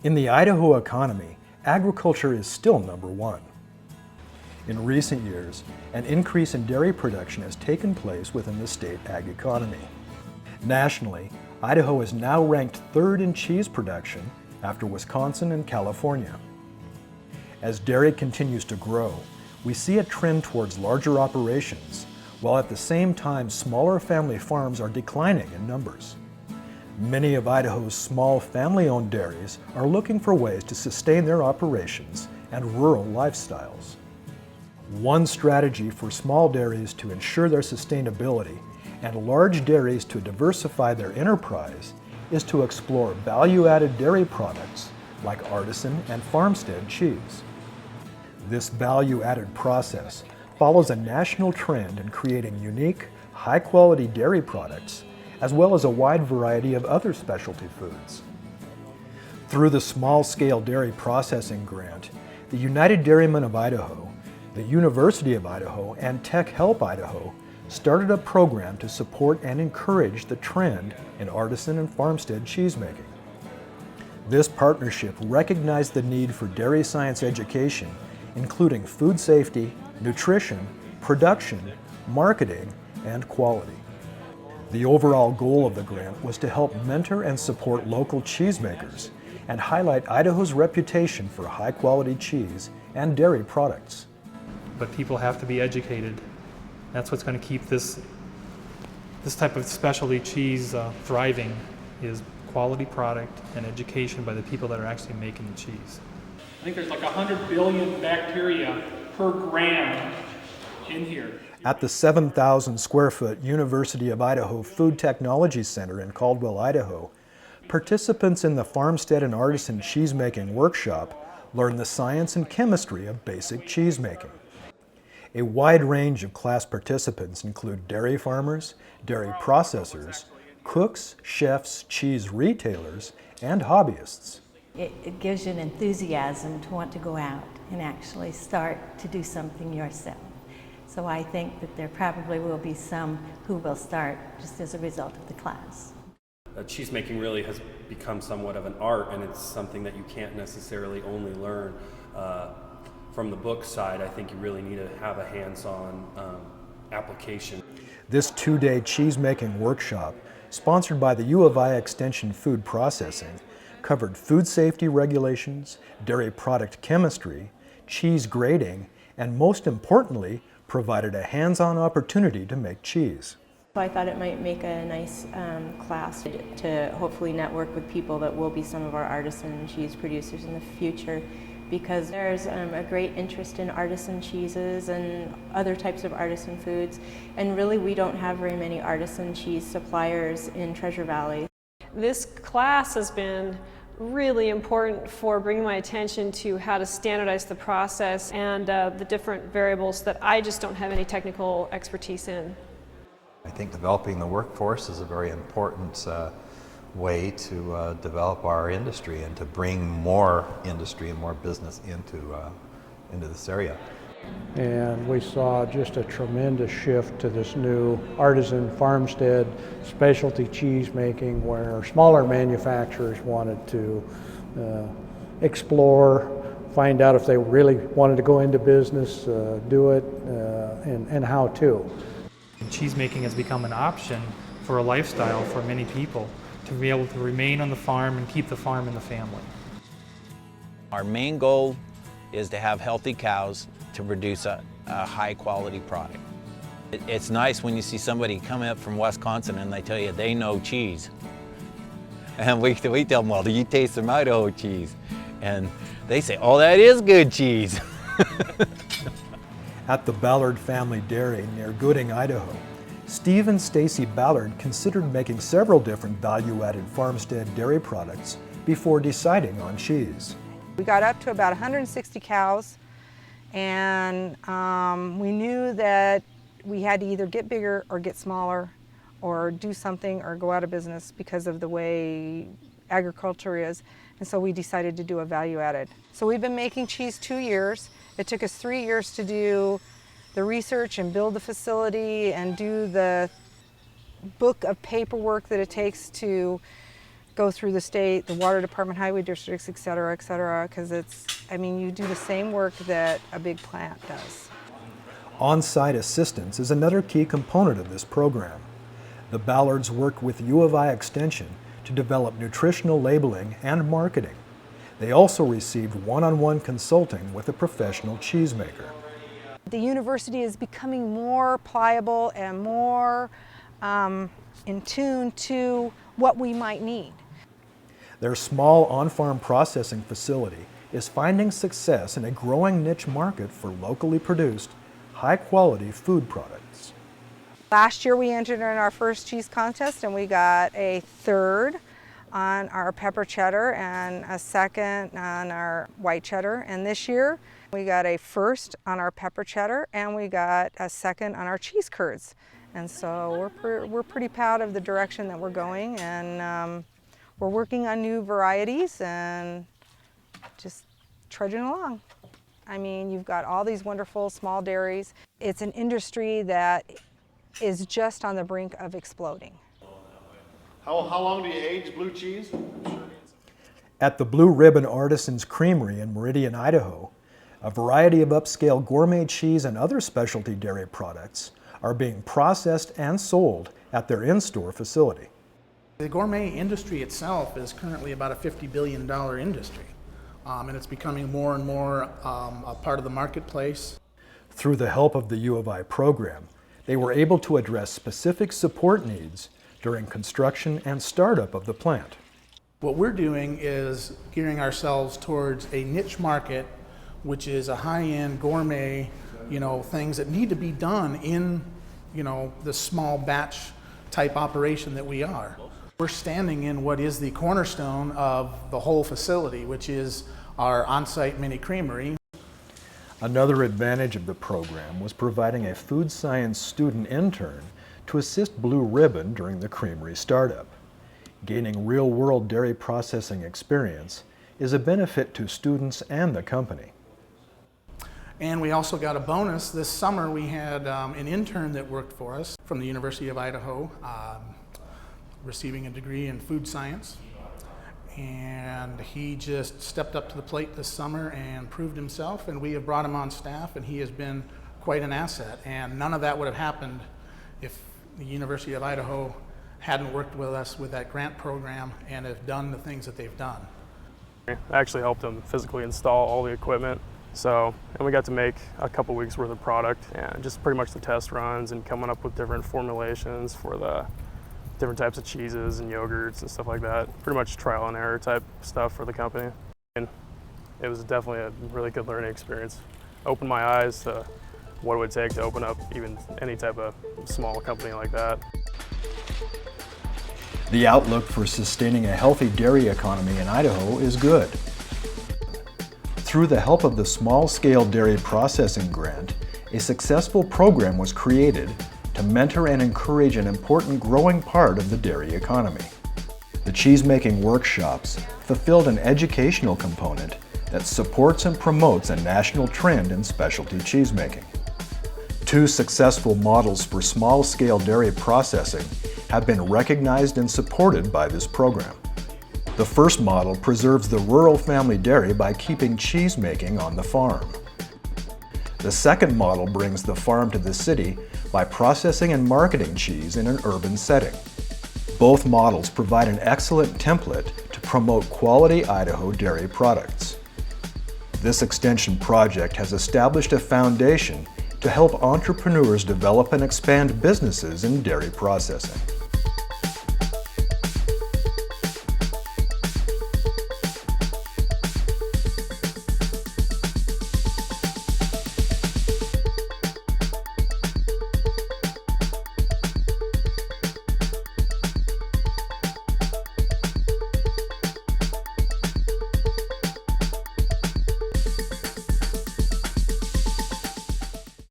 In the Idaho economy, agriculture is still number one. In recent years, an increase in dairy production has taken place within the state ag economy. Nationally, Idaho is now ranked third in cheese production after Wisconsin and California. As dairy continues to grow, we see a trend towards larger operations, while at the same time smaller family farms are declining in numbers. Many of Idaho's small family-owned dairies are looking for ways to sustain their operations and rural lifestyles. One strategy for small dairies to ensure their sustainability and large dairies to diversify their enterprise is to explore value-added dairy products like Artisan and Farmstead cheese. This value-added process follows a national trend in creating unique, high-quality dairy products as well as a wide variety of other specialty foods. Through the Small-Scale Dairy Processing Grant, the United Dairymen of Idaho, the University of Idaho, and Tech Help Idaho started a program to support and encourage the trend in artisan and farmstead cheesemaking. This partnership recognized the need for dairy science education, including food safety, nutrition, production, marketing, and quality. The overall goal of the grant was to help mentor and support local cheesemakers and highlight Idaho's reputation for high-quality cheese and dairy products. But people have to be educated. That's what's going to keep this type of specialty cheese thriving, is quality product and education by the people that are actually making the cheese. I think there's like 100 billion bacteria per gram in here. At the 7,000 square foot University of Idaho Food Technology Center in Caldwell, Idaho, participants in the Farmstead and Artisan cheesemaking workshop learn the science and chemistry of basic cheesemaking. A wide range of class participants include dairy farmers, dairy processors, cooks, chefs, cheese retailers, and hobbyists. It gives you an enthusiasm to want to go out and actually start to do something yourself. So I think that there probably will be some who will start just as a result of the class. Cheesemaking really has become somewhat of an art, and it's something that you can't necessarily only learn from the book side. I think you really need to have a hands-on application. This two-day cheesemaking workshop, sponsored by the U of I Extension Food Processing, covered food safety regulations, dairy product chemistry, cheese grading, and most importantly, provided a hands-on opportunity to make cheese. I thought it might make a nice class to hopefully network with people that will be some of our artisan cheese producers in the future, because there's a great interest in artisan cheeses and other types of artisan foods, and really we don't have very many artisan cheese suppliers in Treasure Valley. This class has been really important for bringing my attention to how to standardize the process and the different variables that I just don't have any technical expertise in. I think developing the workforce is a very important way to develop our industry and to bring more industry and more business into this area. And we saw just a tremendous shift to this new artisan farmstead specialty cheese making, where smaller manufacturers wanted to explore, find out if they really wanted to go into business, do it, and how to. Cheesemaking has become an option for a lifestyle for many people to be able to remain on the farm and keep the farm in the family. Our main goal is to have healthy cows to produce a high quality product. It's nice when you see somebody come up from Wisconsin and they tell you they know cheese. And we tell them, well, do you taste some Idaho cheese? And they say, oh, that is good cheese. At the Ballard Family Dairy near Gooding, Idaho, Steve and Stacy Ballard considered making several different value-added farmstead dairy products before deciding on cheese. We got up to about 160 cows, and we knew that we had to either get bigger or get smaller or do something or go out of business because of the way agriculture is, and so we decided to do a value-added. So we've been making cheese 2 years. It took us 3 years to do the research and build the facility and do the book of paperwork that it takes to go through the state, the water department, highway districts, et cetera, because I mean, you do the same work that a big plant does. On-site assistance is another key component of this program. The Ballards work with U of I Extension to develop nutritional labeling and marketing. They also received one-on-one consulting with a professional cheesemaker. The university is becoming more pliable and more in tune to what we might need. Their small on-farm processing facility is finding success in a growing niche market for locally produced, high-quality food products. Last year we entered in our first cheese contest and we got a 3rd on our pepper cheddar and a 2nd on our white cheddar. And this year we got a 1st on our pepper cheddar and we got a 2nd on our cheese curds. And so we're pretty proud of the direction that we're going, and we're working on new varieties and just trudging along. I mean, you've got all these wonderful small dairies. It's an industry that is just on the brink of exploding. How long do you age blue cheese? At the Blue Ribbon Artisans Creamery in Meridian, Idaho, a variety of upscale gourmet cheese and other specialty dairy products are being processed and sold at their in-store facility. The gourmet industry itself is currently about a $50 billion industry, and it's becoming more and more a part of the marketplace. Through the help of the U of I program, they were able to address specific support needs during construction and startup of the plant. What we're doing is gearing ourselves towards a niche market, which is a high-end gourmet, things that need to be done in, the small batch type operation that we are. We're standing in what is the cornerstone of the whole facility, which is our on-site mini creamery. Another advantage of the program was providing a food science student intern to assist Blue Ribbon during the creamery startup. Gaining real-world dairy processing experience is a benefit to students and the company. And we also got a bonus. This summer we had an intern that worked for us from the University of Idaho, receiving a degree in food science. And he just stepped up to the plate this summer and proved himself, and we have brought him on staff, and he has been quite an asset. And none of that would have happened if the University of Idaho hadn't worked with us with that grant program and have done the things that they've done. I actually helped him physically install all the equipment. And we got to make a couple weeks worth of product, and just pretty much the test runs and coming up with different formulations for the different types of cheeses and yogurts and stuff like that. Pretty much trial and error type stuff for the company. And it was definitely a really good learning experience. Opened my eyes to what it would take to open up even any type of small company like that. The outlook for sustaining a healthy dairy economy in Idaho is good. Through the help of the Small-Scale Dairy Processing Grant, a successful program was created to mentor and encourage an important growing part of the dairy economy. The cheesemaking workshops fulfilled an educational component that supports and promotes a national trend in specialty cheesemaking. 2 successful models for small-scale dairy processing have been recognized and supported by this program. The first model preserves the rural family dairy by keeping cheesemaking on the farm. The second model brings the farm to the city by processing and marketing cheese in an urban setting. Both models provide an excellent template to promote quality Idaho dairy products. This extension project has established a foundation to help entrepreneurs develop and expand businesses in dairy processing.